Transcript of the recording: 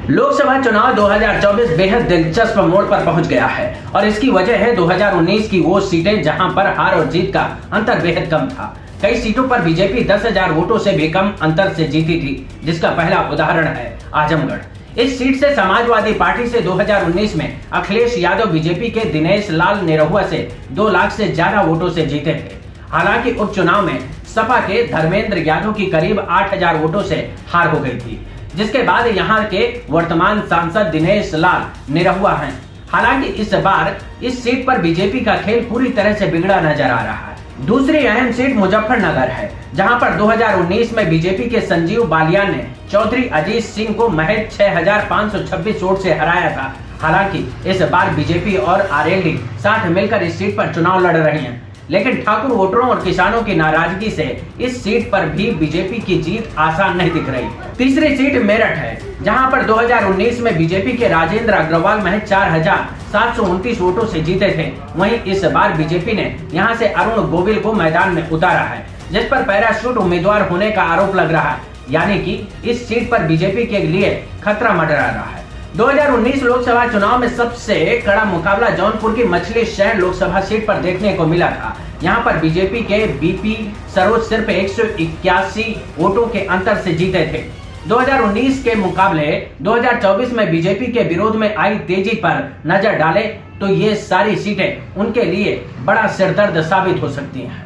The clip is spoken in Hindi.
लोकसभा चुनाव 2024 बेहद दिलचस्प मोड़ पर पहुंच गया है और इसकी वजह है 2019 की वो सीटें जहां पर हार और जीत का अंतर बेहद कम था। कई सीटों पर बीजेपी 10,000 वोटों से भी कम अंतर से जीती थी, जिसका पहला उदाहरण है आजमगढ़। इस सीट से समाजवादी पार्टी से 2019 में अखिलेश यादव बीजेपी के दिनेश लाल निरहुआ से 2 लाख से ज्यादा वोटों से जीते थे। हालांकि उपचुनाव में सपा के धर्मेंद्र यादव की करीब 8,000 वोटों से हार हो गई थी, जिसके बाद यहां के वर्तमान सांसद दिनेश लाल निरहुआ हैं। हालांकि इस बार इस सीट पर बीजेपी का खेल पूरी तरह से बिगड़ा नजर आ रहा है। दूसरी अहम सीट मुजफ्फरनगर है, जहां पर 2019 में बीजेपी के संजीव बालियान ने चौधरी अजीत सिंह को महज 6,526 वोट से हराया था। हालांकि इस बार बीजेपी और आरएलडी साथ मिलकर इस सीट पर चुनाव लड़ रही हैं, लेकिन ठाकुर वोटरों और किसानों की नाराजगी से इस सीट पर भी बीजेपी की जीत आसान नहीं दिख रही। तीसरी सीट मेरठ है, जहां पर 2019 में बीजेपी के राजेंद्र अग्रवाल महज 4,729 वोटों से जीते थे। वहीं इस बार बीजेपी ने यहां से अरुण गोविल को मैदान में उतारा है, जिस पर पैराशूट उम्मीदवार होने का आरोप लग रहा है, यानी कि इस सीट पर बीजेपी के लिए खतरा मंडरा रहा है। 2019 लोकसभा चुनाव में सबसे कड़ा मुकाबला जौनपुर की मछली शहर लोकसभा सीट पर देखने को मिला था। यहां पर बीजेपी के बीपी सरोज सिर्फ 181 वोटों के अंतर से जीते थे। 2019 के मुकाबले 2024 में बीजेपी के विरोध में आई तेजी पर नजर डाले तो ये सारी सीटें उनके लिए बड़ा सिरदर्द साबित हो सकती हैं।